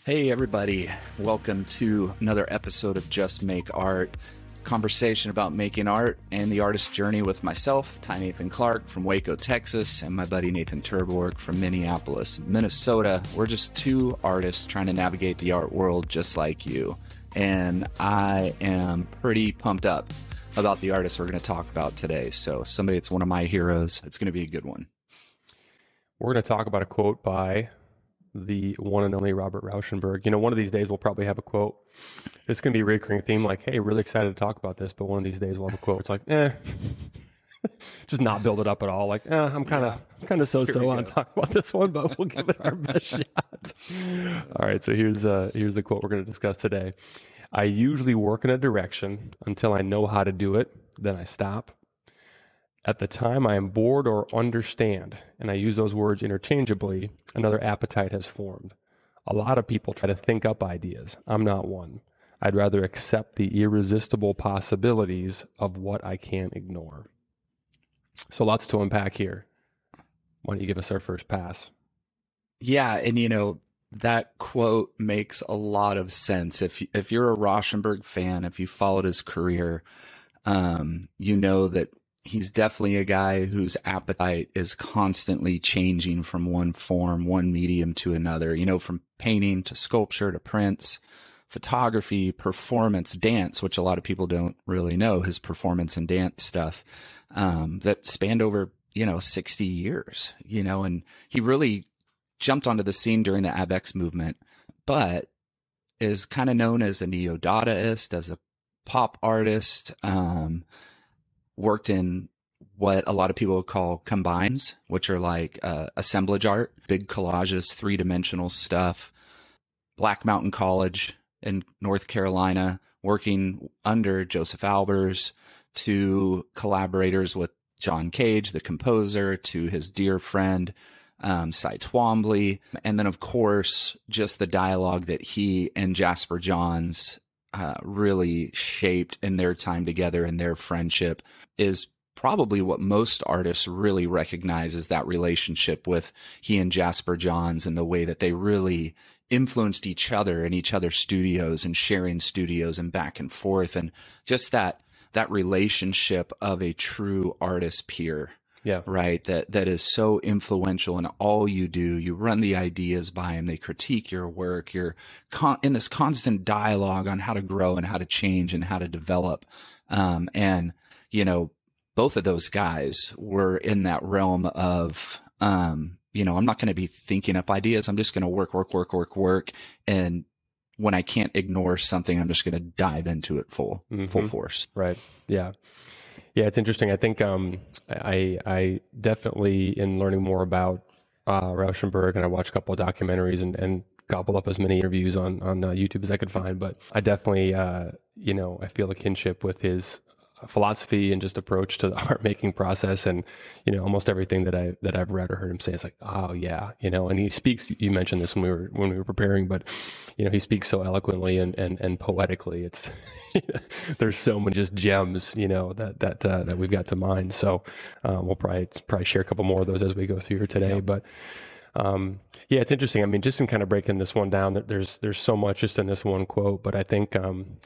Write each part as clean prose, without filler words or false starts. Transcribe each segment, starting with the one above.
Hey everybody, welcome to another episode of Just Make Art, conversation about making art and the artist journey with myself, Ty Nathan Clark from Waco, Texas, and my buddy Nathan Terborg from Minneapolis, Minnesota. We're just two artists trying to navigate the art world just like you, and I am pretty pumped up about the artist we're going to talk about today. So somebody that's one of my heroes, it's going to be a good one. We're going to talk about a quote by the one and only Robert Rauschenberg. You know, one of these days we'll probably have a quote. It's going to be a recurring theme, like, hey, really excited to talk about this, but one of these days we'll have a quote. It's like, just not build it up at all. Like, I'm kind of so on talking about this one, but we'll give it our best shot. All right, so here's the quote we're going to discuss today. I usually work in a direction until I know how to do it, then I stop. At the time I am bored or understand, and I use those words interchangeably, another appetite has formed. A lot of people try to think up ideas. I'm not one. I'd rather accept the irresistible possibilities of what I can't ignore. So lots to unpack here. Why don't you give us our first pass? Yeah, and that quote makes a lot of sense. If you're a Rauschenberg fan, if you followed his career, you know that he's definitely a guy whose appetite is constantly changing from one form, one medium to another, from painting to sculpture to prints, photography, performance, dance, which a lot of people don't really know, his performance and dance stuff, that spanned over, 60 years, and he really jumped onto the scene during the AbX movement, but is kind of known as a neo-Dadaist, as a pop artist, worked in what a lot of people would call combines, which are like assemblage art, big collages, three-dimensional stuff. Black Mountain College in North Carolina, working under Joseph Albers, to collaborators with John Cage, the composer, to his dear friend, Cy Twombly. And then, of course, just the dialogue that he and Jasper Johns really shaped in their time together and their friendship is probably what most artists really recognize as that relationship with he and Jasper Johns, and the way that they really influenced each other in each other's studios and sharing studios and back and forth, and just that relationship of a true artist peer. Yeah. Right. That is so influential in all you do. You run the ideas by them. They critique your work. You're in this constant dialogue on how to grow and how to change and how to develop. And, both of those guys were in that realm of, I'm not going to be thinking up ideas. I'm just going to work. And when I can't ignore something, I'm just going to dive into it full force. Right. Yeah. Yeah, it's interesting. I think I definitely, in learning more about Rauschenberg, and I watched a couple of documentaries and gobbled up as many interviews on YouTube as I could find. But I definitely, I feel a kinship with his philosophy and just approach to the art making process, and almost everything that I've read or heard him say, it's like, oh yeah, and he speaks. You mentioned this when we were preparing, but he speaks so eloquently and poetically. It's there's so many just gems, that we've got to mine. So we'll probably share a couple more of those as we go through here today. But yeah, it's interesting. I mean, just in kind of breaking this one down, that there's so much just in this one quote, but I think,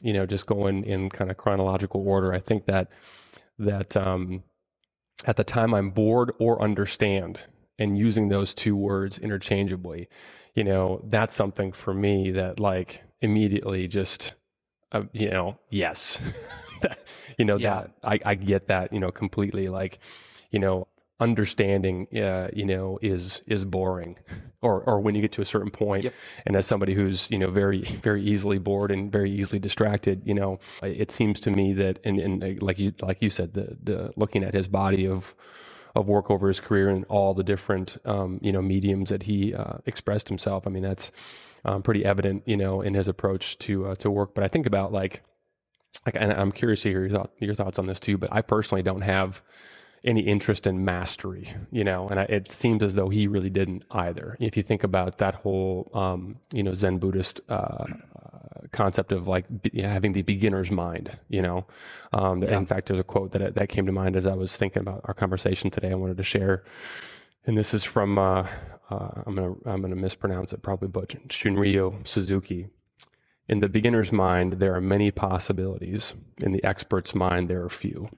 just going in kind of chronological order, I think that at the time I'm bored or understand, and using those two words interchangeably, that's something for me that like immediately just, yes, that I get that, completely, like, understanding, is boring, or when you get to a certain point. Yep. And as somebody who's, very, very easily bored and very easily distracted, it seems to me that, and like you said, the looking at his body of work over his career and all the different, mediums that he expressed himself. I mean, that's pretty evident, in his approach to work. But I think about like, and I'm curious to hear your thoughts on this too, but I personally don't have any interest in mastery, and it seems as though he really didn't either. If you think about that whole, Zen Buddhist concept of like having the beginner's mind, In fact, there's a quote that came to mind as I was thinking about our conversation today. I wanted to share And this is from I'm gonna mispronounce it probably, but Shunryu Suzuki. In the beginner's mind, there are many possibilities. In the expert's mind, there are few.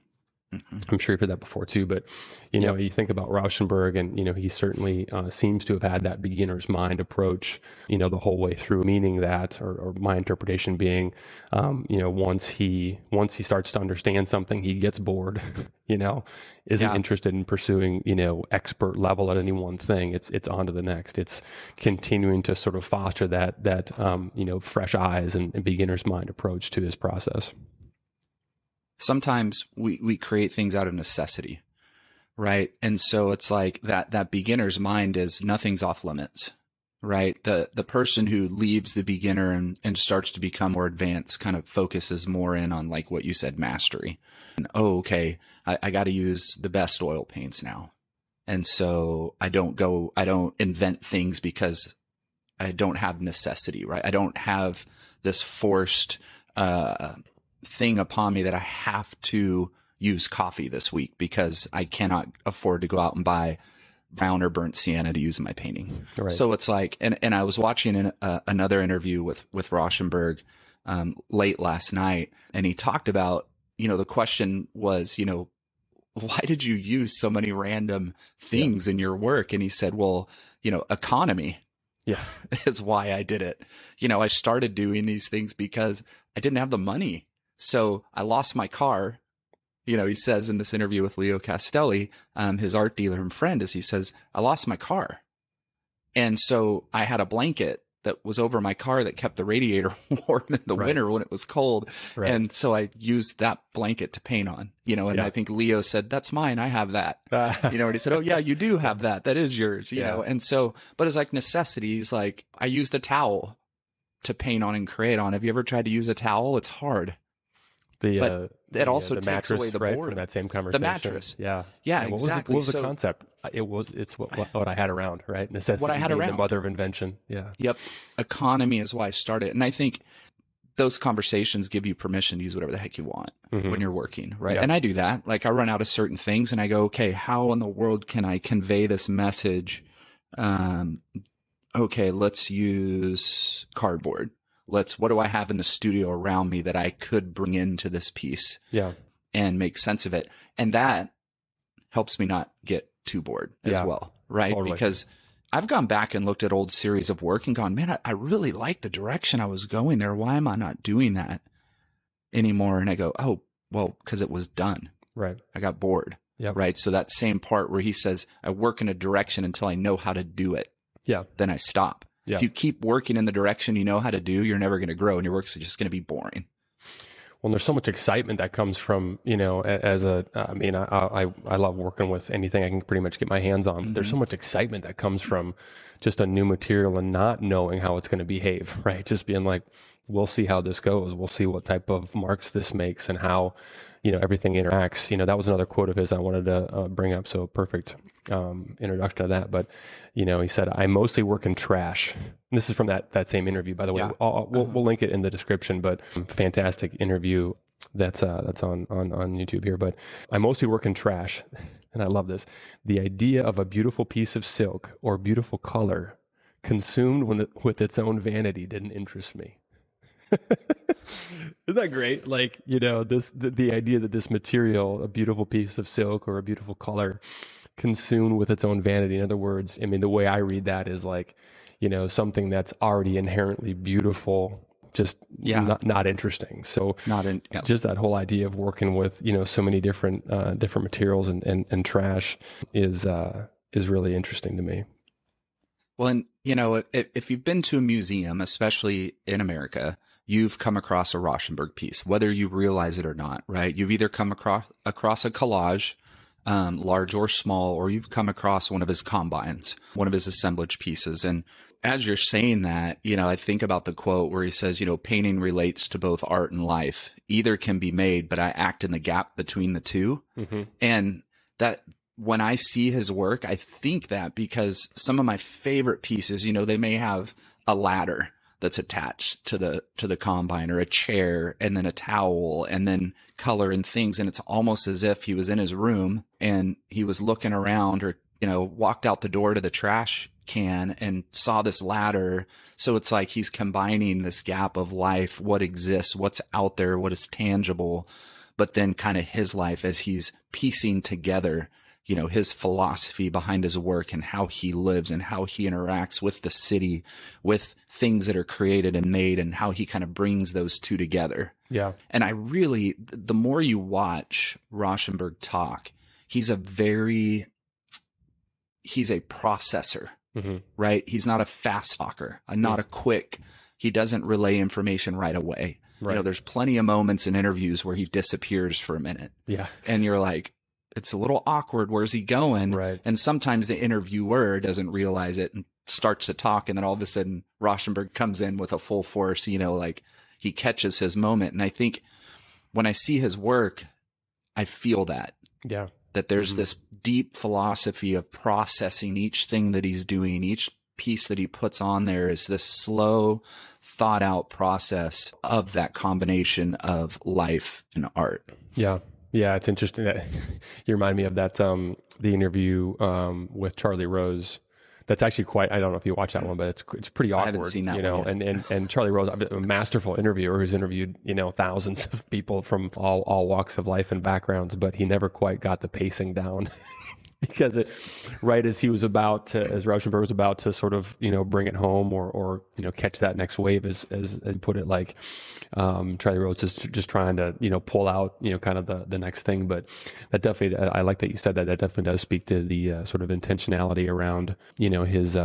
I'm sure you've heard that before too, but you know, you think about Rauschenberg, and you know, he certainly seems to have had that beginner's mind approach, you know, the whole way through. Meaning that, or my interpretation being, you know, once he starts to understand something, he gets bored, you know, isn't interested in pursuing, you know, expert level at any one thing. It's on to the next. It's continuing to sort of foster that you know, fresh eyes and beginner's mind approach to his process. Sometimes we create things out of necessity, right? And so it's like that beginner's mind is nothing's off limits, right? The person who leaves the beginner and starts to become more advanced kind of focuses more in on, like what you said, mastery. And, oh, okay, I got to use the best oil paints now. And so I don't invent things because I don't have necessity, right? I don't have this forced, thing upon me that I have to use coffee this week because I cannot afford to go out and buy brown or burnt sienna to use in my painting. Right. So it's like, and I was watching another interview with Rauschenberg late last night, and he talked about, you know, the question was, you know, why did you use so many random things in your work? And he said, well, you know, economy. Is why I did it. You know, I started doing these things because I didn't have the money. So I lost my car. You know, he says in this interview with Leo Castelli, his art dealer and friend, he says, I lost my car. And so I had a blanket that was over my car that kept the radiator warm in the winter when it was cold. Right. And so I used that blanket to paint on, you know, and I think Leo said, that's mine. I have that, you know, and he said, oh yeah, you do have that. That is yours, you know? And so, but it's like necessities. Like I used a towel to paint on and create on. Have you ever tried to use a towel? It's hard. But it also takes mattress, away the board from that same conversation. The mattress. Yeah, exactly. What was the concept? It's what I had around, right? Necessity, what I had around. The mother of invention. Yeah. Yep. Economy is why I started. And I think those conversations give you permission to use whatever the heck you want when you're working, right? And I do that. Like I run out of certain things and I go, okay, how in the world can I convey this message? Okay, let's use cardboard. What do I have in the studio around me that I could bring into this piece and make sense of it? And that helps me not get too bored as well, right? Totally. Because I've gone back and looked at old series of work and gone, man, I really like the direction I was going there. Why am I not doing that anymore? And I go, oh, well, because it was done. Right. I got bored. Right. So that same part where he says, I work in a direction until I know how to do it. Then I stop. If you keep working in the direction you know how to do, you're never going to grow and your work's just going to be boring. Well, there's so much excitement that comes from, you know, I love working with anything I can pretty much get my hands on. There's so much excitement that comes from just a new material and not knowing how it's going to behave, right? Just being like, we'll see how this goes. We'll see what type of marks this makes and how, you know, everything interacts. You know, that was another quote of his I wanted to bring up. So perfect introduction to that. But, you know, he said, I mostly work in trash. And this is from that same interview, by the way. We'll link it in the description, but fantastic interview that's on YouTube here. But I mostly work in trash. And I love this. The idea of a beautiful piece of silk or beautiful color consumed with its own vanity didn't interest me. Isn't that great? Like, you know, the idea that this material, a beautiful piece of silk or a beautiful color, consumed with its own vanity. In other words, I mean, the way I read that is like, you know, something that's already inherently beautiful, just not interesting. So just that whole idea of working with, you know, so many different materials and trash is really interesting to me. Well, and you know, if you've been to a museum, especially in America, you've come across a Rauschenberg piece, whether you realize it or not, right? You've either come across a collage, large or small, or you've come across one of his combines, one of his assemblage pieces. And as you're saying that, you know, I think about the quote where he says, you know, painting relates to both art and life. Either can be made, but I act in the gap between the two. And that when I see his work, I think that because some of my favorite pieces, you know, they may have a ladder that's attached to the combine, or a chair, and then a towel, and then color and things. And it's almost as if he was in his room and he was looking around, or walked out the door to the trash can and saw this ladder. So it's like he's combining this gap of life, what exists, what's out there, what is tangible, but then kind of his life as he's piecing together, his philosophy behind his work and how he lives and how he interacts with the city, with things that are created and made, and how he kind of brings those two together. Yeah. And the more you watch Rauschenberg talk, he's a processor, right? He's not a fast talker, not a quick, he doesn't relay information right away. Right. There's plenty of moments in interviews where he disappears for a minute. Yeah. And you're like, it's a little awkward. Where's he going? Right. And sometimes the interviewer doesn't realize it and starts to talk. And then all of a sudden Rauschenberg comes in with a full force, like he catches his moment. And I think when I see his work, I feel that. Yeah. That there's this deep philosophy of processing each thing that he's doing. Each piece that he puts on there is this slow, thought out process of that combination of life and art. Yeah. Yeah. It's interesting that you remind me of that, the interview, with Charlie Rose. That's actually I don't know if you watch that one, but it's pretty awkward. I haven't seen that one yet. And Charlie Rose, a masterful interviewer who's interviewed, thousands of people from all walks of life and backgrounds, but he never quite got the pacing down. Because right as as Rauschenberg was about to sort of, bring it home or catch that next wave, as put it, like, Charlie Rose is just trying to, pull out, kind of the next thing. But that definitely, I like that you said that. That definitely does speak to the sort of intentionality around, his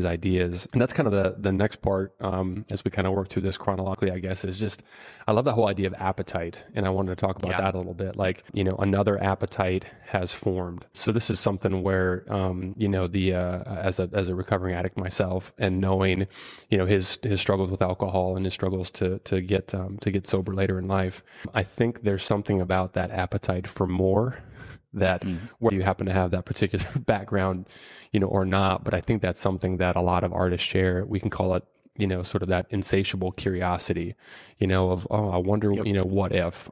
ideas. And that's kind of the next part, as we kind of work through this chronologically, I guess, is just, I love that whole idea of appetite. And I wanted to talk about that a little bit. Like, another appetite has formed. So this is something where, as a recovering addict myself, and knowing, his struggles with alcohol and his struggles to get sober later in life, I think there's something about that appetite for more that whether you happen to have that particular background, or not, but I think that's something that a lot of artists share. We can call it, sort of that insatiable curiosity, of, I wonder, what if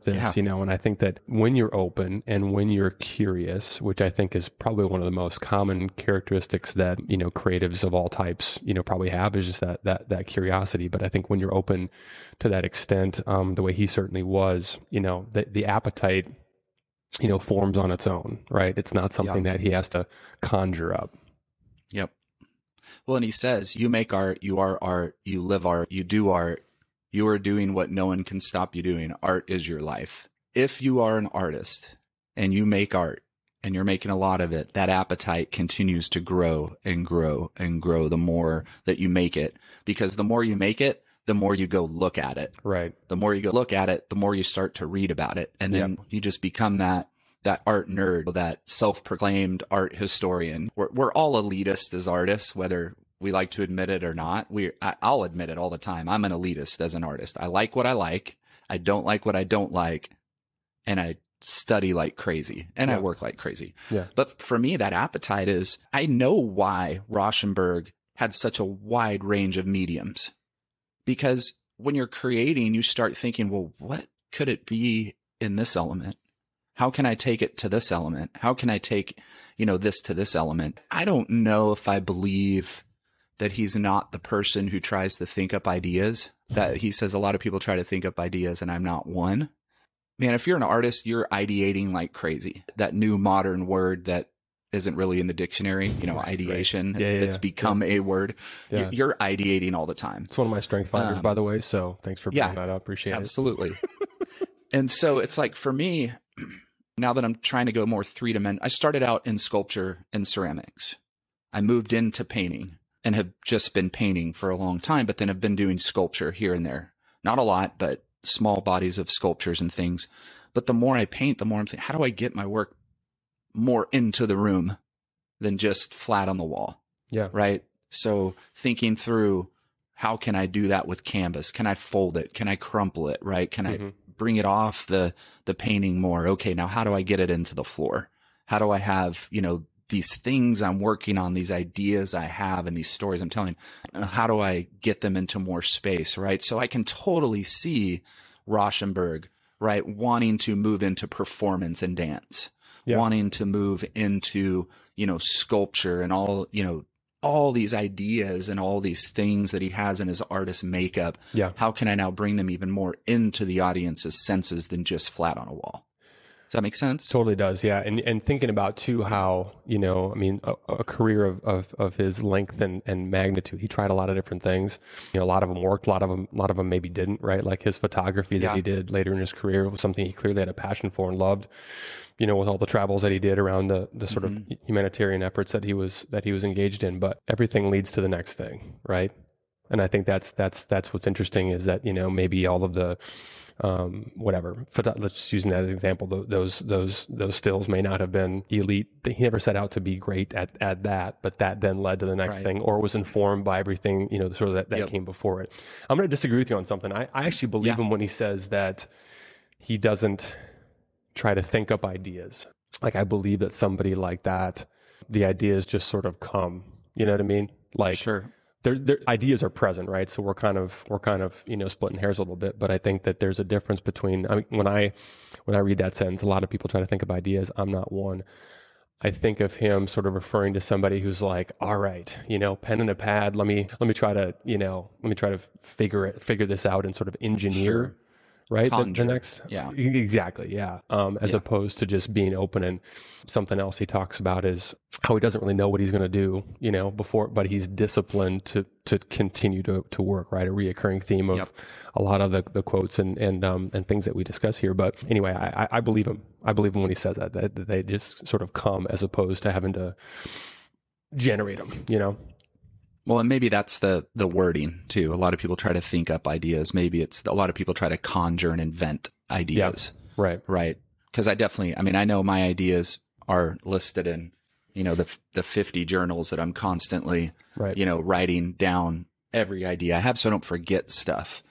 this, and I think that when you're open and when you're curious, which I think is probably one of the most common characteristics that, creatives of all types, probably have, is just that curiosity. But I think when you're open to that extent, the way he certainly was, the appetite, forms on its own, right? It's not something that he has to conjure up. Yep. Well, and he says, you make art, you are art, you live art, you do art, you are doing what no one can stop you doing. Art is your life. If you are an artist and you make art and you're making a lot of it, that appetite continues to grow and grow and grow the more that you make it. Because the more you make it, the more you go look at it. Right. The more you go look at it, the more you start to read about it. And then you just become that art nerd, that self-proclaimed art historian. We're all elitist as artists, whether we like to admit it or not. I'll admit it all the time. I'm an elitist as an artist. I like what I like. I don't like what I don't like. And I study like crazy and I work like crazy. Yeah. But for me, that appetite is, I know why Rauschenberg had such a wide range of mediums, because when you're creating, you start thinking, well, what could it be in this element? How can I take it to this element? How can I take, this to this element? I don't know if I believe that he's not the person who tries to think up ideas. That he says a lot of people try to think up ideas and I'm not one. Man, if you're an artist, you're ideating like crazy. That new modern word that isn't really in the dictionary, ideation. Right. It's become a word. Yeah. You're ideating all the time. It's one of my strength finders, by the way. So thanks for bringing that up. Appreciate it. Absolutely. And so it's like, for me, now that I'm trying to go more three-dimensional, I started out in sculpture and ceramics. I moved into painting and have just been painting for a long time, but then have been doing sculpture here and there. Not a lot, but small bodies of sculptures and things. But the more I paint, the more I'm thinking, how do I get my work more into the room than just flat on the wall? Yeah. Right. So thinking through, how can I do that with canvas? Can I fold it? Can I crumple it? Right. Can I bring it off the painting more? Okay. Now how do I get it into the floor? How do I have, these things I'm working on, these ideas I have and these stories I'm telling, how do I get them into more space? Right. So I can totally see Rauschenberg, right, wanting to move into performance and dance, wanting to move into, sculpture and all these ideas and all these things that he has in his artist makeup. Yeah. How can I now bring them even more into the audience's senses than just flat on a wall? Does that make sense? Totally does. Yeah. And thinking about too, how, a career of his length and magnitude, he tried a lot of different things. A lot of them worked, a lot of them maybe didn't, right? Like his photography that he did later in his career was something he clearly had a passion for and loved, with all the travels that he did around the sort of humanitarian efforts that he was engaged in. But everything leads to the next thing, right? And I think that's what's interesting, is that, maybe all of the, let's just use that as an example. Those stills may not have been elite. He never set out to be great at that, but that then led to the next thing, or was informed by everything, sort of that came before it. I'm going to disagree with you on something. I actually believe him when he says that he doesn't try to think up ideas. Like, I believe that somebody like that, the ideas just sort of come, you know what I mean? Like, sure. Their ideas are present, right? So we're kind of splitting hairs a little bit, but I think that there's a difference between, when I read that sentence, a lot of people try to think of ideas. I'm not one. I think of him sort of referring to somebody who's like, all right, pen and a pad. Let me try to figure this out and sort of engineer. Sure. Right. The next. Yeah, exactly. Yeah. As opposed to just being open. And something else he talks about is how he doesn't really know what he's going to do, before, but he's disciplined to continue to work, right? A reoccurring theme of a lot of the quotes and things that we discuss here. But anyway, I believe him. I believe him when he says that they just sort of come, as opposed to having to generate them, Well, and maybe that's the wording too. A lot of people try to think up ideas. Maybe it's a lot of people try to conjure and invent ideas. Yeah, right. Because I know my ideas are listed in, the 50 journals that I'm constantly, writing down every idea I have, so I don't forget stuff.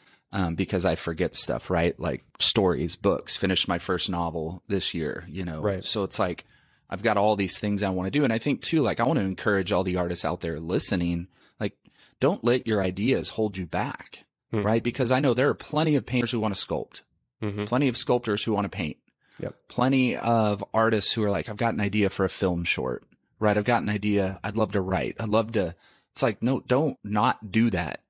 Because I forget stuff, right? Like stories, books. Finished my first novel this year, Right. So it's like I've got all these things I want to do, and I think too, like, I want to encourage all the artists out there listening. Like, don't let your ideas hold you back, right? Because I know there are plenty of painters who want to sculpt, plenty of sculptors who want to paint, plenty of artists who are like, I've got an idea for a film short, right? I've got an idea. I'd love to write. It's like, no, don't not do that.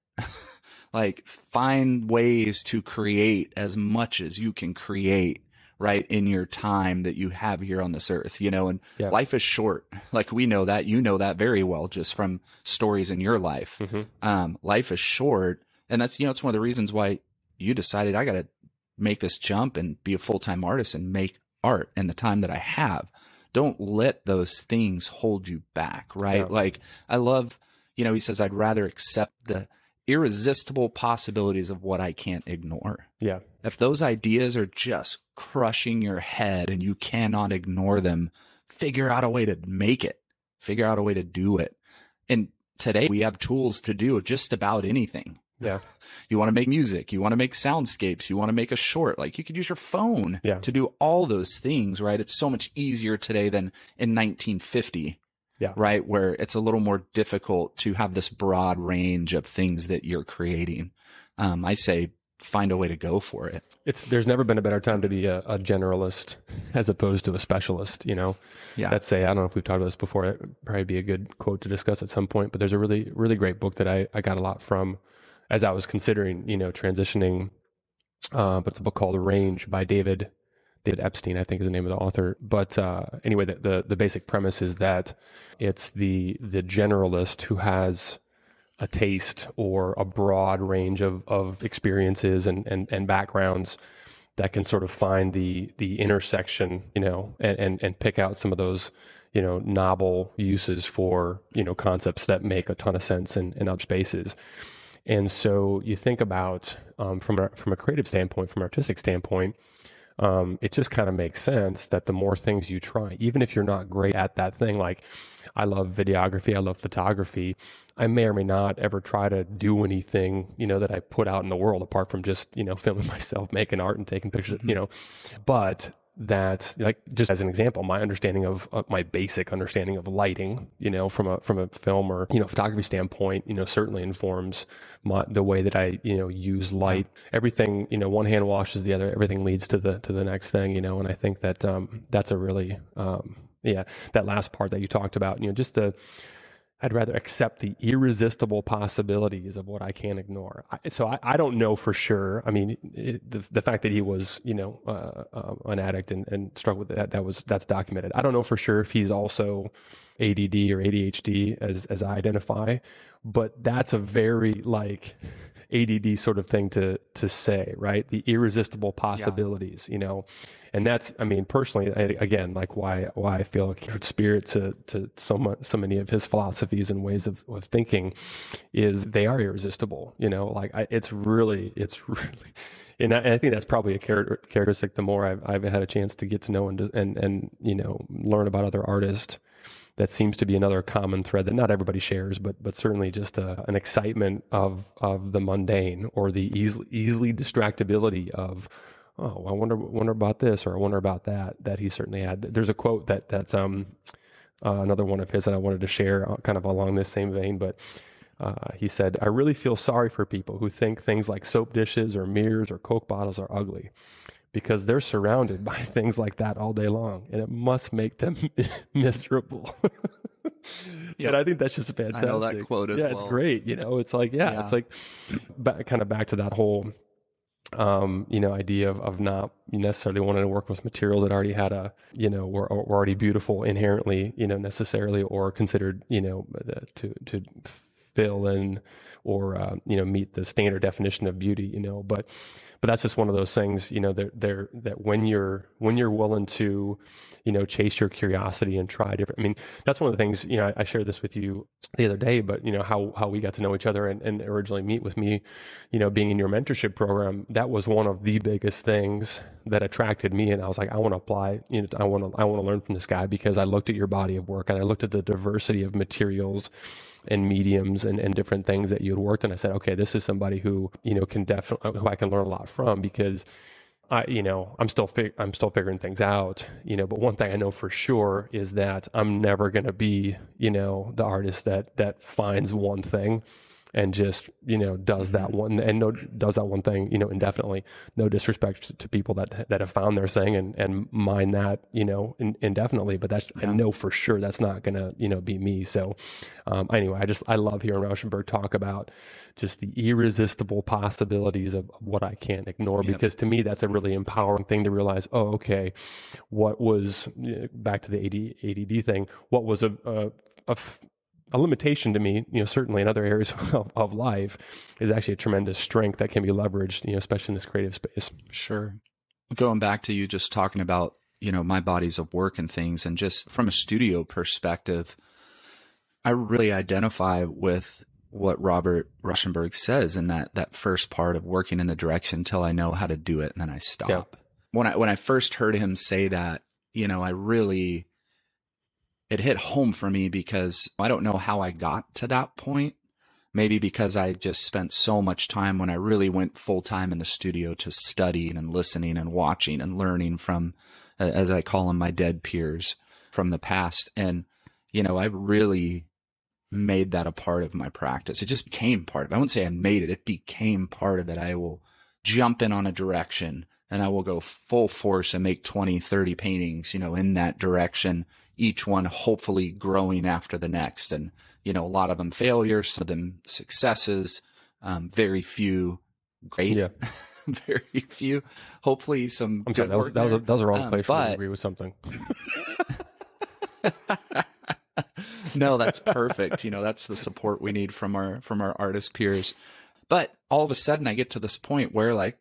Like, find ways to create as much as you can create, right, in your time that you have here on this earth, and life is short. Like, we know that, that very well, just from stories in your life. Life is short. And that's, it's one of the reasons why you decided, I got to make this jump and be a full-time artist and make art in the time that I have. Don't let those things hold you back, right? Yeah. Like, I love, he says, I'd rather accept the irresistible possibilities of what I can't ignore. Yeah. If those ideas are just crushing your head and you cannot ignore them, figure out a way to make it. Figure out a way to do it. And today we have tools to do just about anything. Yeah. You want to make music, you want to make soundscapes, you want to make a short, like, you could use your phone to do all those things, right? It's so much easier today than in 1950. Yeah. Right. Where it's a little more difficult to have this broad range of things that you're creating. I say find a way to go for it. There's never been a better time to be a generalist as opposed to a specialist, Yeah. That's I don't know if we've talked about this before. It'd probably be a good quote to discuss at some point, but there's a really, really great book that I got a lot from as I was considering, transitioning. But it's a book called Range by David Epstein, I think, is the name of the author. But anyway, the basic premise is that it's the generalist who has a taste or a broad range of experiences and backgrounds that can sort of find the intersection, and pick out some of those, novel uses for, concepts that make a ton of sense in other spaces. And so you think about, from a creative standpoint, from an artistic standpoint, it just kind of makes sense that the more things you try, even if you're not great at that thing, like I love videography, I love photography, I may or may not ever try to do anything, that I put out in the world apart from just, filming myself, making art and taking pictures, but that, like, just as an example, my understanding of my basic understanding of lighting, from a film or, photography standpoint, certainly informs the way that I, use light. Everything, one hand washes the other, everything leads to the next thing, and I think that, that's a really, that last part that you talked about, just I'd rather accept the irresistible possibilities of what I can't ignore. I don't know for sure. I mean, the fact that he was, an addict and struggled with that's documented. I don't know for sure if he's also ADD or ADHD as I identify, but that's a very ADD sort of thing to say, right? The irresistible possibilities, and that's, I mean, personally, again, why I feel a kindred spirit to so many of his philosophies and ways of thinking is they are irresistible, it's really, and I think that's probably a characteristic. The more I've had a chance to get to know and learn about other artists, that seems to be another common thread that not everybody shares, but certainly just an excitement of the mundane, or the easily distractibility of, oh, I wonder about this, or I wonder about that he certainly had. There's a quote that's another one of his that I wanted to share, kind of along this same vein, but he said, "I really feel sorry for people who think things like soap dishes or mirrors or Coke bottles are ugly, because they're surrounded by things like that all day long, and it must make them miserable." Yep. And I think that's just fantastic. I know that quote as well. It's great. It's like, it's like kind of back to that whole, idea of not necessarily wanting to work with materials that already had were already beautiful inherently, necessarily, or considered, to fill in or, meet the standard definition of beauty, but that's just one of those things, that when you're willing to, chase your curiosity and try different, I mean, that's one of the things, I shared this with you the other day, but how we got to know each other and originally meet with me, being in your mentorship program, that was one of the biggest things that attracted me. And I was like, I want to apply, I want to learn from this guy, because I looked at your body of work and I looked at the diversity of materials and mediums and different things that you had worked. And I said, okay, this is somebody who, can definitely, who I can learn a lot from, because I'm still figuring things out, but one thing I know for sure is that I'm never going to be, the artist that finds one thing and just, does that one thing, indefinitely. No disrespect to people that have found their thing and mine that, indefinitely, but I know for sure that's not gonna, be me. So, anyway, I love hearing Rauschenberg talk about just the irresistible possibilities of what I can't ignore, because to me, that's a really empowering thing to realize, oh, okay, what was, back to the ADD thing, what was a limitation to me, certainly in other areas of life, is actually a tremendous strength that can be leveraged, especially in this creative space. Sure. Going back to you just talking about, my bodies of work and things, and just from a studio perspective, I really identify with what Robert Rauschenberg says in that first part of working in the direction till I know how to do it, and then I stop. Yeah. When I first heard him say that, it hit home for me, because I don't know how I got to that point. Maybe because I just spent so much time when I really went full time in the studio to studying and listening and watching and learning from, as I call them, my dead peers from the past. And, I really made that a part of my practice. It just became part of it. I wouldn't say I made it. It became part of it. I will jump in on a direction and I will go full force and make 20, 30 paintings, in that direction, each one hopefully growing after the next. And, a lot of them failures, some of them successes, very few great, very few, hopefully some. I'm sorry, that was a wrong place for me to agree with something. No, that's perfect. That's the support we need from our artist peers. But all of a sudden I get to this point where, like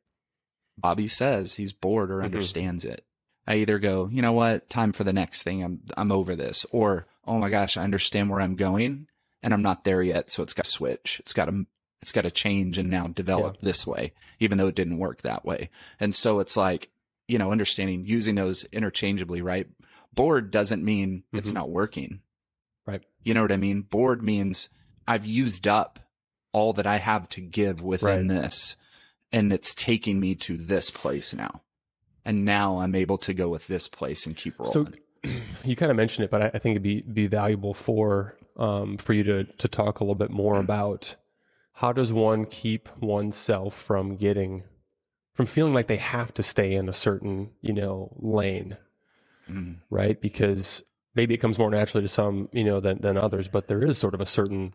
Bobby says, he's bored or understands it. I either go, you know what, time for the next thing. I'm over this. Or, oh my gosh, I understand where I'm going and I'm not there yet. So it's got to switch. It's got to change and now develop this way, even though it didn't work that way. And so it's like, understanding, using those interchangeably, right? Bored doesn't mean it's not working. Right. You know what I mean? Bored means I've used up all that I have to give within this, and it's taking me to this place now. And now I'm able to go with this place and keep rolling. So you kind of mentioned it, but I think it'd be valuable for you to talk a little bit more about how does one keep oneself from feeling like they have to stay in a certain, lane, right? Because maybe it comes more naturally to some, than others, but there is sort of a certain,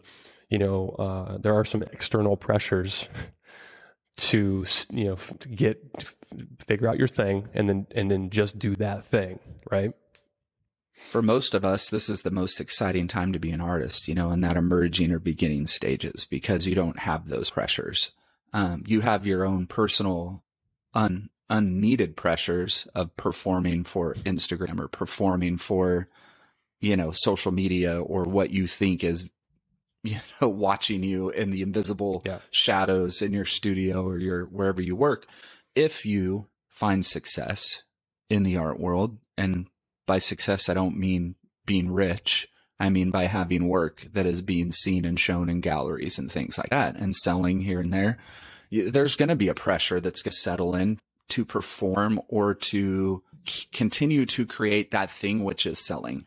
there are some external pressures to, figure out your thing and then just do that thing. Right. For most of us, this is the most exciting time to be an artist, in that emerging or beginning stages, because you don't have those pressures. You have your own personal unneeded pressures of performing for Instagram or performing for, social media, or what you think is, watching you in the invisible shadows in your studio or wherever you work. If you find success in the art world, and by success, I don't mean being rich. I mean by having work that is being seen and shown in galleries and things like that, and selling here and there. There's going to be a pressure that's going to settle in to perform or to continue to create that thing which is selling,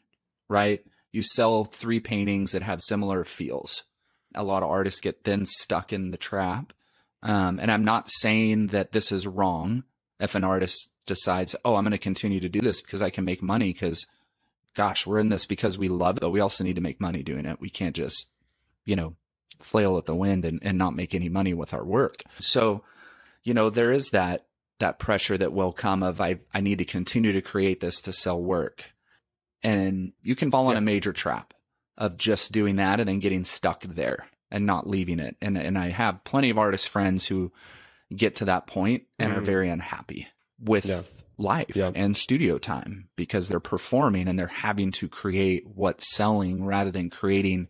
right? You sell 3 paintings that have similar feels. A lot of artists get then stuck in the trap. And I'm not saying that this is wrong if an artist decides, oh, I'm going to continue to do this because I can make money, because, gosh, we're in this because we love it, but we also need to make money doing it. We can't just, flail at the wind and not make any money with our work. So, there is that pressure that will come of, I need to continue to create this to sell work. And you can fall in a major trap of just doing that and then getting stuck there and not leaving it. And I have plenty of artist friends who get to that point and are very unhappy with life and studio time, because they're performing and they're having to create what's selling rather than creating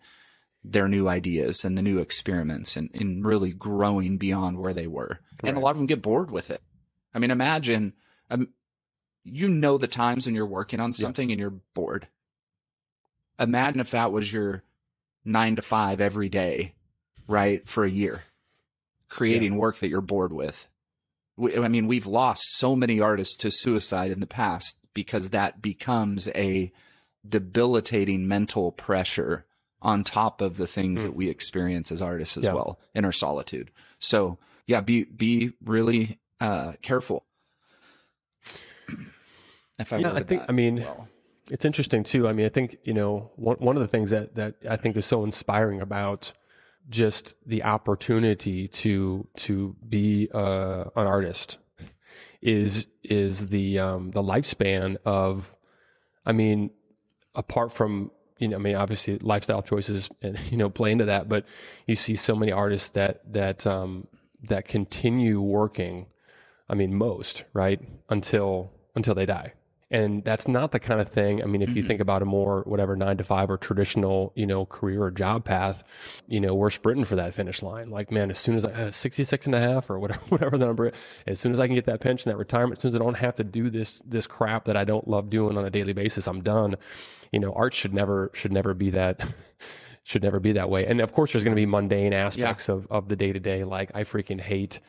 their new ideas and the new experiments and really growing beyond where they were. Right. And a lot of them get bored with it. I mean, imagine, the times when you're working on something and you're bored. Imagine if that was your 9 to 5 every day, right? For a year, creating work that you're bored with. We've lost so many artists to suicide in the past because that becomes a debilitating mental pressure on top of the things that we experience as artists as well in our solitude. So be really careful. It's interesting too. I think, one of the things that I think is so inspiring about just the opportunity to be an artist is the lifespan of, apart from, obviously lifestyle choices and, play into that, but you see so many artists that continue working, most, right, until they die. And that's not the kind of thing, if you think about a more, 9 to 5 or traditional, career or job path, we're sprinting for that finish line. Like, man, as soon as 66 and a half or whatever the number, as soon as I can get that pension, that retirement, as soon as I don't have to do this crap that I don't love doing on a daily basis, I'm done. Art should never be that, should never be that way. And of course there's going to be mundane aspects of the day to day. Like, I freaking hate,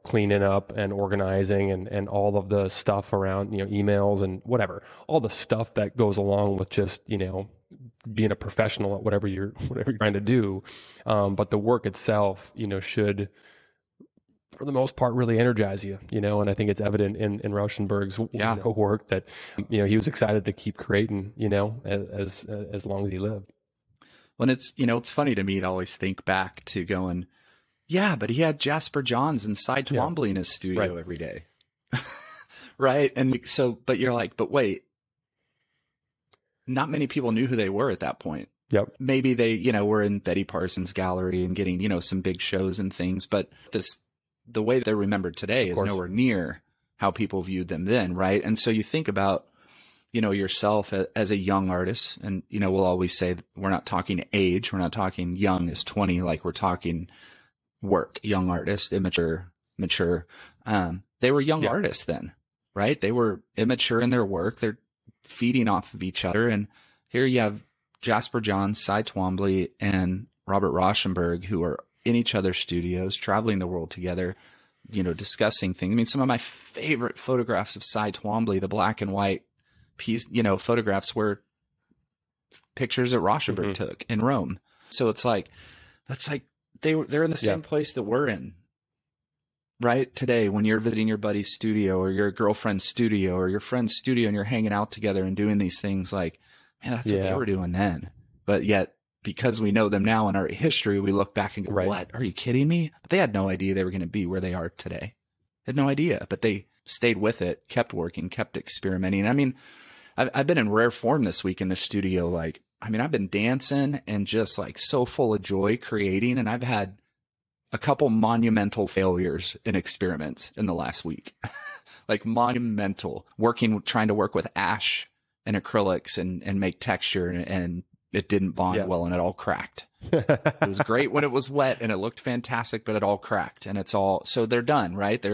cleaning up and organizing and all of the stuff around, emails and whatever, all the stuff that goes along with just, being a professional at whatever you're trying to do. But the work itself, should, for the most part, really energize you, and I think it's evident in Rauschenberg's work that, he was excited to keep creating, as long as he lived. When it's funny to me to always think back to going, yeah, but he had Jasper Johns and Cy Twombly in his studio every day. Right. And so, but you're like, but wait, not many people knew who they were at that point. Yep. Maybe they, were in Betty Parsons' gallery and getting, some big shows and things, but the way they're remembered today is nowhere near how people viewed them then. Right. And so you think about, yourself as a young artist, and, we'll always say we're not talking age. We're not talking young as 20, like we're talking work, young artist, immature, mature. They were young artists then, right? They were immature in their work. They're feeding off of each other. And here you have Jasper Johns, Cy Twombly, and Robert Rauschenberg, who are in each other's studios, traveling the world together, discussing things. Some of my favorite photographs of Cy Twombly, the black and white piece, photographs, were pictures that Rauschenberg took in Rome. So it's like, they're in the same place that we're in. right? Today, when you're visiting your buddy's studio or your girlfriend's studio or your friend's studio and you're hanging out together and doing these things, like, man, that's what they were doing then. But yet, because we know them now in our history, we look back and go, what? Are you kidding me? But they had no idea they were going to be where they are today. They had no idea, but they stayed with it, kept working, kept experimenting. I mean, I've been in rare form this week in the studio. Like, I mean, I've been dancing and just like so full of joy creating. And I've had a couple monumental failures in experiments in the last week, like monumental, trying to work with ash and acrylics and make texture, and it didn't bond well and it all cracked. It was great when it was wet and it looked fantastic, but it all cracked, and so they're done, right?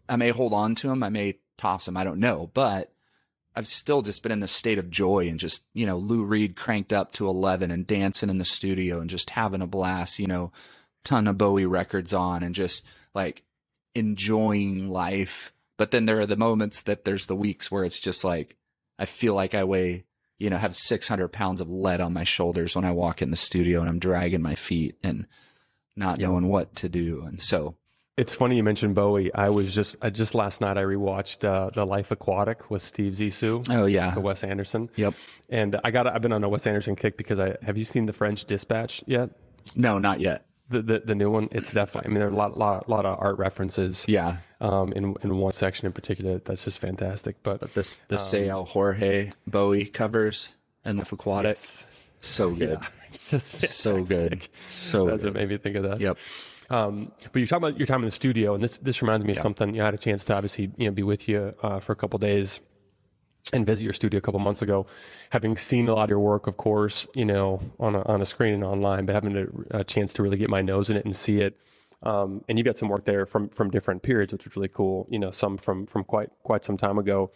I may hold on to them. I may toss them. I don't know, but I've still just been in this state of joy and just, Lou Reed cranked up to 11 and dancing in the studio and just having a blast, ton of Bowie records on and just like enjoying life. But then there are the moments that there's the weeks where it's just like, I feel like I weigh, have 600 pounds of lead on my shoulders when I walk in the studio and I'm dragging my feet and not knowing what to do. And so it's funny you mentioned Bowie. I just last night I rewatched The Life Aquatic with Steve Zissou. Oh yeah, the Wes Anderson. Yep. And I've been on a Wes Anderson kick because have you seen The French Dispatch yet? No, not yet. The new one. It's definitely. I mean, there are a lot of art references. Yeah. In one section in particular, that's just fantastic. But the Sayal Jorge Bowie covers and The Aquatic, so good. Yeah, just fantastic. So good. So that's good. what made me think of that. Yep. But you talk about your time in the studio, and this reminds me of something. I had a chance to obviously be with you for a couple of days and visit your studio a couple months ago, having seen a lot of your work, of course, on a screen and online, but having a chance to really get my nose in it and see it. And you got some work there from different periods, which was really cool. Some from quite some time ago.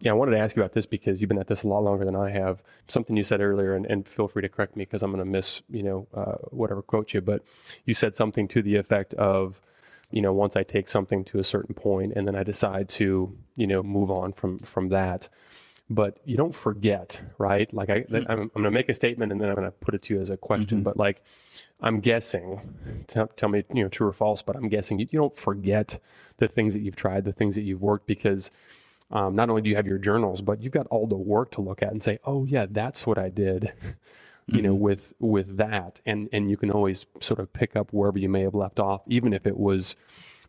Yeah, I wanted to ask you about this because you've been at this a lot longer than I have. Something you said earlier, and feel free to correct me because I'm going to miss, whatever quote you, but you said something to the effect of, once I take something to a certain point and then I decide to, move on from that. But you don't forget, right? Like I'm going to make a statement and then I'm going to put it to you as a question. But like, I'm guessing, tell me, true or false, but I'm guessing you don't forget the things that you've tried, the things that you've worked, because not only do you have your journals, but you've got all the work to look at and say, oh yeah, that's what I did, with that. And you can always sort of pick up wherever you may have left off, even if it was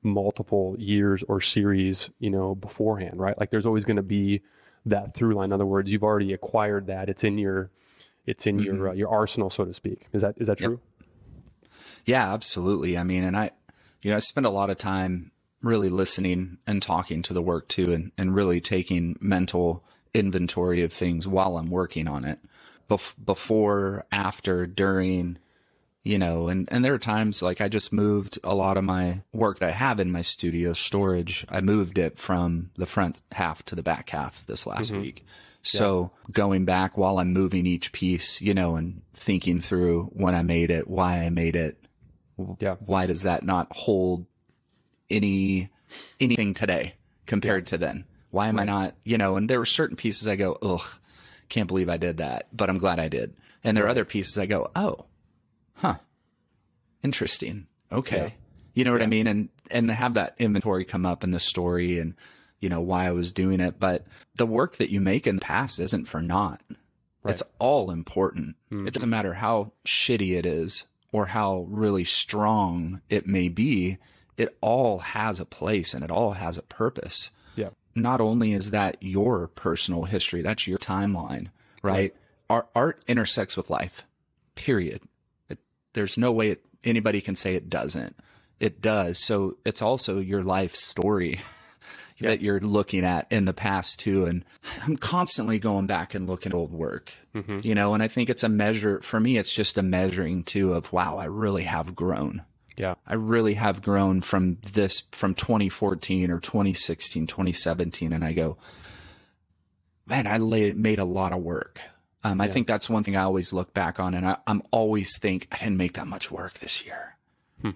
multiple years or series, beforehand, right? Like there's always going to be that through line. In other words, you've already acquired that. It's in your arsenal, so to speak. Is that true? Yep. Yeah, absolutely. I mean, and I spend a lot of time really listening and talking to the work too, and really taking mental inventory of things while I'm working on it, before, after, during, and there are times like I just moved a lot of my work that I have in my studio storage. I moved it from the front half to the back half this last week. So going back while I'm moving each piece, and thinking through when I made it, why I made it. Yeah. Why does that not hold anything today compared to then? Why am I not, and there were certain pieces I go, ugh, can't believe I did that, but I'm glad I did. And there are other pieces I go, oh, huh, interesting. Okay. You know what I mean? And have that inventory come up in the story and, why I was doing it. But the work that you make in the past isn't for naught. Right. It's all important. It doesn't matter how shitty it is or how really strong it may be. It all has a place and it all has a purpose. Yeah. Not only is that your personal history, that's your timeline, right? Art intersects with life, period. There's no way anybody can say it doesn't. It does. So it's also your life story that you're looking at in the past too. And I'm constantly going back and looking at old work, and I think it's a measure for me. It's just a measuring too of, wow, I really have grown. Yeah. I really have grown from 2014 or 2016, 2017. And I go, man, I made a lot of work. I think that's one thing I always look back on. And I'm always think I didn't make that much work this year.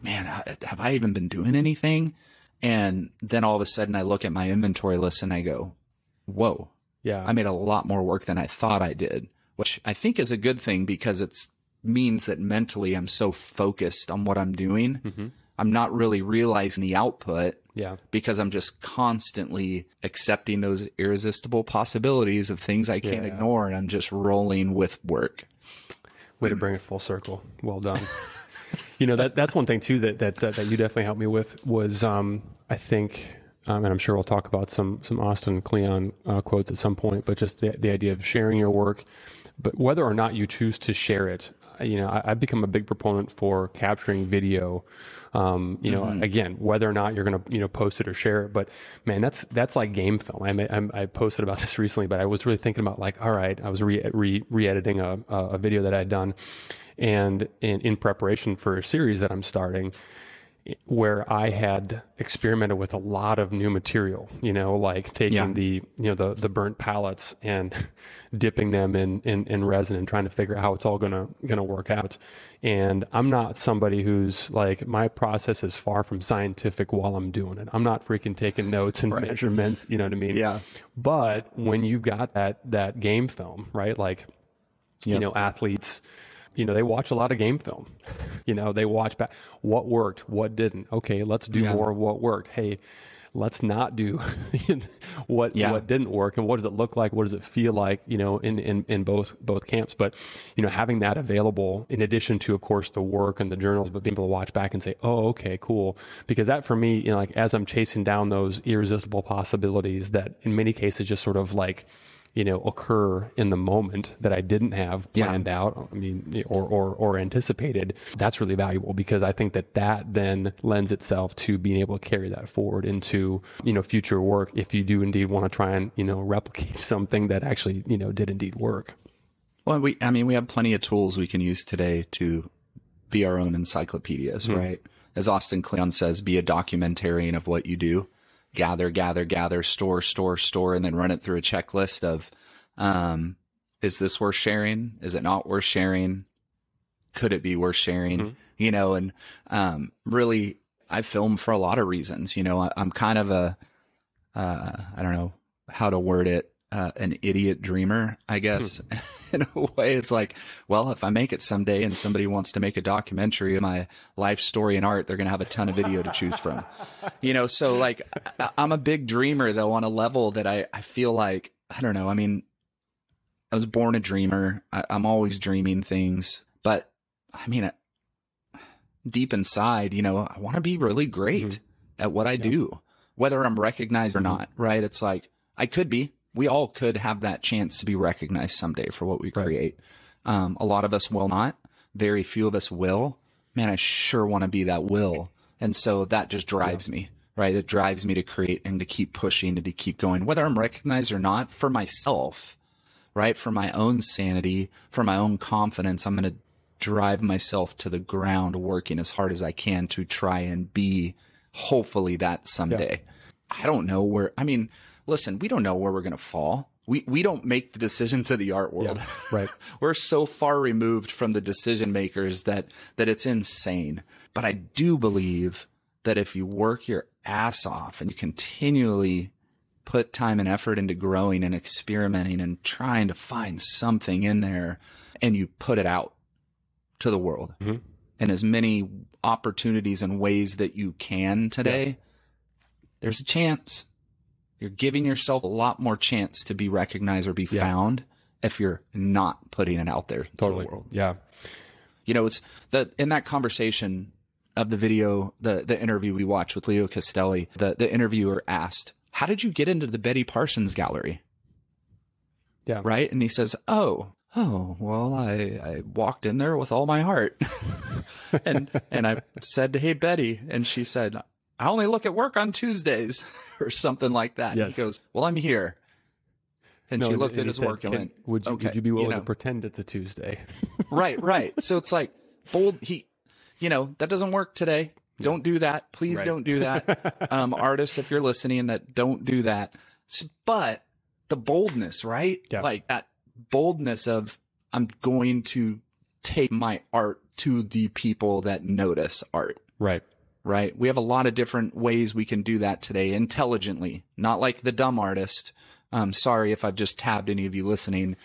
Man, have I even been doing anything? And then all of a sudden I look at my inventory list and I go, whoa, I made a lot more work than I thought I did, which I think is a good thing because it means that mentally I'm so focused on what I'm doing I'm not really realizing the output. Yeah. Because I'm just constantly accepting those irresistible possibilities of things I can't ignore, and I'm just rolling with work. Way to bring it full circle. Well done. That's one thing too that you definitely helped me with was I think, and I'm sure we'll talk about some Austin Kleon quotes at some point, but just the idea of sharing your work, but whether or not you choose to share it. I've become a big proponent for capturing video. Again, whether or not you're going to, post it or share it, but man, that's like game film. I posted about this recently, but I was really thinking about like, all right, I was re-editing a video that I had done, and in preparation for a series that I'm starting, where I had experimented with a lot of new material, like taking the burnt pallets and dipping them in resin and trying to figure out how it's all gonna work out. And I'm not somebody who's like, my process is far from scientific while I'm doing it. I'm not freaking taking notes and measurements, you know what I mean? Yeah. But when you've got that game film, right? Like, athletes, they watch a lot of game film. They watch back what worked, what didn't. Okay, let's do more of what worked. Hey, let's not do what didn't work. And what does it look like? What does it feel like? In both camps. But having that available in addition to, of course, the work and the journals, but being able to watch back and say, oh, okay, cool. Because that for me, like as I'm chasing down those irresistible possibilities that in many cases just sort of like, occur in the moment that I didn't have planned out, or anticipated, that's really valuable, because I think that then lends itself to being able to carry that forward into, future work if you do indeed want to try and, replicate something that actually, did indeed work. Well, we have plenty of tools we can use today to be our own encyclopedias, right? As Austin Kleon says, be a documentarian of what you do. Gather, store, and then run it through a checklist of, is this worth sharing? Is it not worth sharing? Could it be worth sharing? Really, I film for a lot of reasons. I'm kind of I don't know how to word it, an idiot dreamer, I guess. In a way, it's like, well, if I make it someday and somebody wants to make a documentary of my life story and art, they're going to have a ton of video to choose from. So like, I'm a big dreamer though, on a level that I feel like, I don't know. I was born a dreamer. I'm always dreaming things, but deep inside, I want to be really great at what I do, whether I'm recognized or not, right? It's like, I could be. We all could have that chance to be recognized someday for what we create. A lot of us will not. Very few of us will. Man, I sure want to be that will. And so that just drives me, right? It drives me to create and to keep pushing and to keep going, whether I'm recognized or not, for myself, right? For my own sanity, for my own confidence. I'm going to drive myself to the ground, working as hard as I can to try and be hopefully that someday. I don't know where, listen, we don't know where we're going to fall. We don't make the decisions of the art world. Yeah, right. We're so far removed from the decision makers that it's insane. But I do believe that if you work your ass off and you continually put time and effort into growing and experimenting and trying to find something in there, and you put it out to the world in as many opportunities and ways that you can today, there's a chance. You're giving yourself a lot more chance to be recognized or be found if you're not putting it out there to the world. Yeah. It's in that conversation of the video, the interview we watched with Leo Castelli, the interviewer asked, how did you get into the Betty Parsons gallery? Yeah. Right. And he says, oh, well, I walked in there with all my heart. and I said, hey, Betty. And she said, I only look at work on Tuesdays or something like that. Yes. He goes, well, I'm here. And she looked at his work and went, would you be willing to pretend it's a Tuesday? Right. So it's like bold. That doesn't work today. Don't do that. Please don't do that. Artists, if you're listening, that don't do that. But the boldness, right? Yeah. Like that boldness of, I'm going to take my art to the people that notice art. Right. We have a lot of different ways we can do that today intelligently, not like the dumb artist. Sorry if I've just tabbed any of you listening.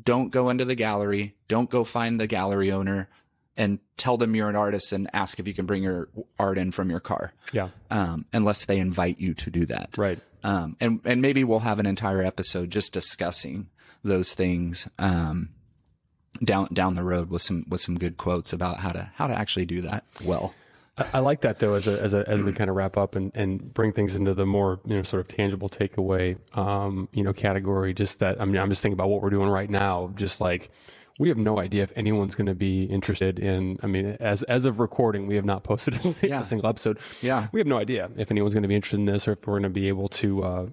Don't go into the gallery. Don't go find the gallery owner. and tell them you're an artist and ask if you can bring your art in from your car. Yeah. Unless they invite you to do that. Right. And maybe we'll have an entire episode just discussing those things, down the road with some good quotes about how to actually do that well. I like that though, as we kind of wrap up and bring things into the more, sort of tangible takeaway, category. Just that, I'm just thinking about what we're doing right now. Just like, we have no idea if anyone's going to be interested in, as of recording, we have not posted a single episode. Yeah. We have no idea if anyone's going to be interested in this, or if we're going to be able to,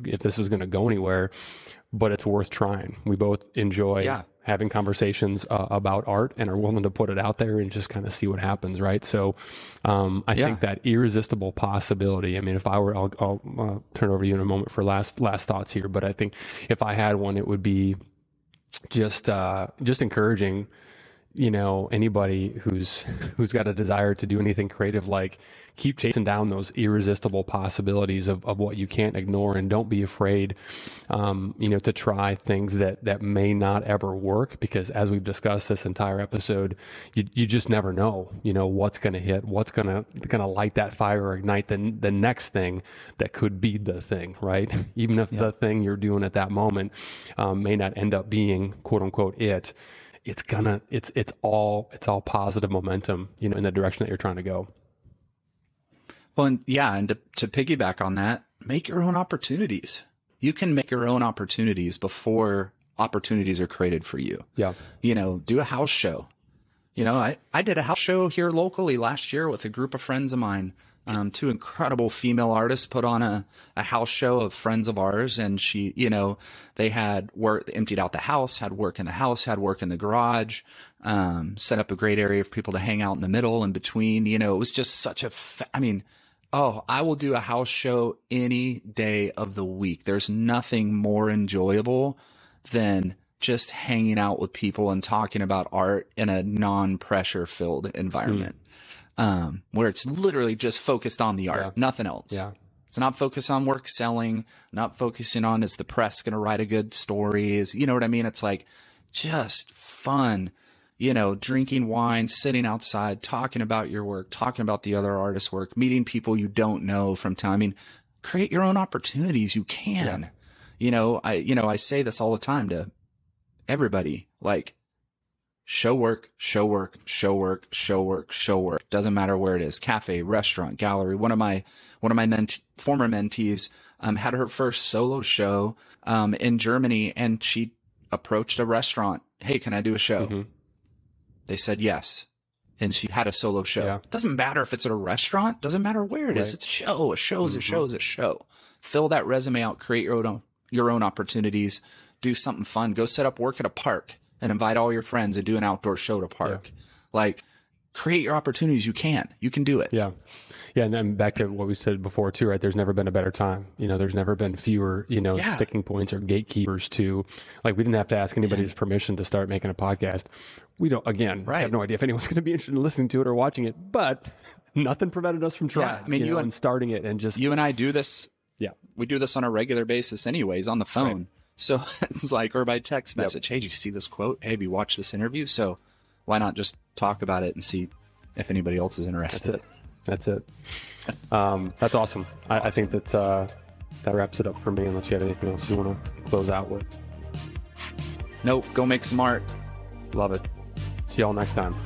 if this is going to go anywhere, but it's worth trying. We both enjoy having conversations about art and are willing to put it out there and just kind of see what happens. Right. So, I think that irresistible possibility, if I were, I'll turn over to you in a moment for last thoughts here, but I think if I had one, it would be just encouraging, anybody who's got a desire to do anything creative, like, keep chasing down those irresistible possibilities of what you can't ignore, and don't be afraid, to try things that may not ever work, because as we've discussed this entire episode, you just never know, what's going to hit, what's going to light that fire or ignite the next thing that could be the thing, right? Even if the thing you're doing at that moment may not end up being quote unquote it's all positive momentum, in the direction that you're trying to go. Well, and to piggyback on that, make your own opportunities. You can make your own opportunities before opportunities are created for you. Yeah. Do a house show. I did a house show here locally last year with a group of friends of mine. Two incredible female artists put on a house show of friends of ours. And they had work, they emptied out the house, had work in the house, had work in the garage, set up a great area for people to hang out in the middle and between. It was just such I will do a house show any day of the week. There's nothing more enjoyable than just hanging out with people and talking about art in a non-pressure filled environment. Where it's literally just focused on the art, nothing else. Yeah. It's not focused on work selling, not focusing on, is the press going to write a good story? You know what I mean? It's like just fun, drinking wine, sitting outside, talking about your work, talking about the other artist's work, meeting people you don't know from time. Create your own opportunities. You can, I say this all the time to everybody, like, show work. Doesn't matter where it is. Cafe, restaurant, gallery. One of my former mentees, had her first solo show, in Germany, and she approached a restaurant. Hey, can I do a show? Mm-hmm. They said yes. And she had a solo show. Yeah. Doesn't matter if it's at a restaurant. Doesn't matter where it is. It's a show. A show is a show is a show. Fill that resume out. Create your own opportunities. Do something fun. Go set up work at a park and invite all your friends and do an outdoor show at a park. Like, create your opportunities. You can do it. Yeah. Yeah. And then back to what we said before too, right? There's never been a better time. There's never been fewer, sticking points or gatekeepers to, like, we didn't have to ask anybody's permission to start making a podcast. We don't, again, have no idea if anyone's going to be interested in listening to it or watching it, but nothing prevented us from trying, you and starting it, and just, you and I do this. Yeah. We do this on a regular basis anyways, on the phone. Right. So it's like, or by text message, hey, did you see this quote? Hey, have you watched this interview? So why not just talk about it and see if anybody else is interested? That's it. That's awesome. I think that wraps it up for me, unless you have anything else you want to close out with. Nope. Go make some art. Love it. See y'all next time.